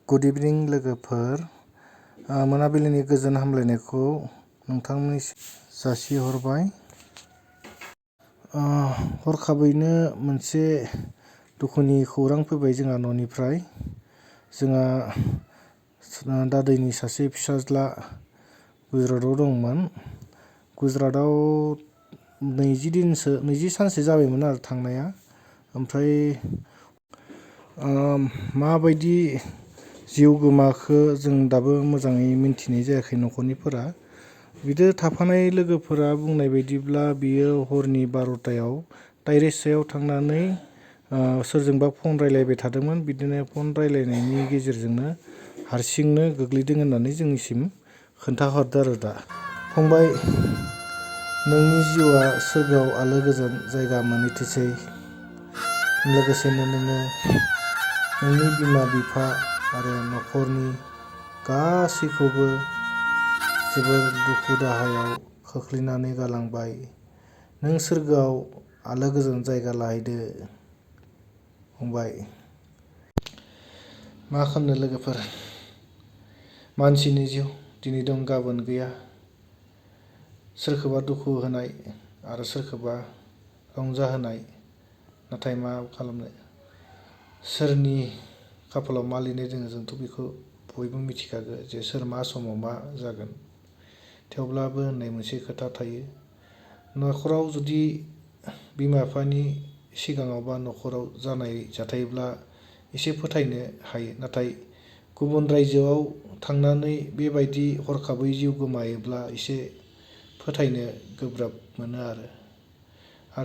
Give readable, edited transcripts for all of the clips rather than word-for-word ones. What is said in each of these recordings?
Good इभिनिं लोगोफोर, मोनाबिलिनि गोजोन हामलायनायखौ नोंथांमोननि जासिहरबाय। हरखाबैनो मोनसे दुखुनि खौरां फैबाय जोंहा न'निफ्राय। जोंहा दादैनि सासे फिसाज्ला गुजरातआव दंमोन। गुजरातआव 20 सानसो जाबायमोन आरो थांनाया। ओमफ्राय माबायदि जिउ गोमाखो जों दाबो मोजाङै मिन्थिनाय जायाखै न'खरनिफोरा। बिदिनो थाफानाय लोगोफोरा बुंनाय बायदिब्ला बियो हरनि 12थायाव टाइरेसायाव थांनानै सोरजोंबा फन रायलायबाय थादोंमोन। बिदिनो फन रायलायनायनि गेजेरजोंनो हारसिंनो गोग्लैदों होननानै जोंनिसिम खोन्थाहरदो आरो दा। फंबाय, नोंनि जिउआ सोरगोआव आलो गोजोन जायगा मोनहैथोंसै। लोगोसेनो नोङो नोंनि बिमा बिफा आरो न'खरनि गासैखौबो जोबोर दुखु दाहायाव खोख्लैनानै गालांबाय। नों सोरगोआव आलो गोजोन जायगा लाहैदो फंबाय। मा खालामनो लोगोफोर, मानसिनि जिउ दिनै दं गाबोन गैया। सोरखौबा दुखु होनाय आरो सोरखौबा रंजाहोनाय। नाथाय मा खालामनो, सोरनि खाफालाव मा लिरनाय दङ जोंथ' बेखौ बयबो मिथिखागौ जे सोर मा समाव मा जागोन। थेवब्लाबो होननाय मोनसे खोथा थायो, न'खराव जुदि बिमा बिफानि सिगाङाव बा न'खराव जानाय जाथायब्ला एसे फोथायनो हायो। नाथाय गुबुन रायजोआव थांनानै बेबायदि हरखाबै जिउ गोमायोब्ला एसे फोथायनो गोब्राब मोनो आरो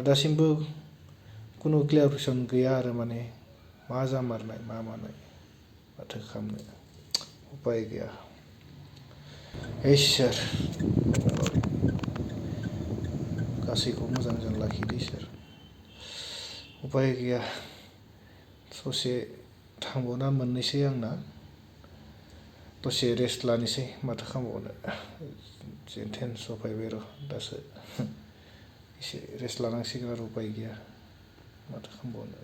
दासिमबो खुनु क्लियारिफिकेसन गैया आरो माने मा जामारनाय मा मानाय। माथो खालामनो, उपाय गैया। इसोर गासैखौबो मोजां लाखिदो इसोर। उपाय गैया। ससे थांबावना मोननोसै आंना। दसे रेस्ट लानोसै, माथो खालामबावनो। जेन थेन सफायबाय र' दासो। एसे रेस्ट लानांसिगोन आरो उपाय गैया। माथो खालामबावनो।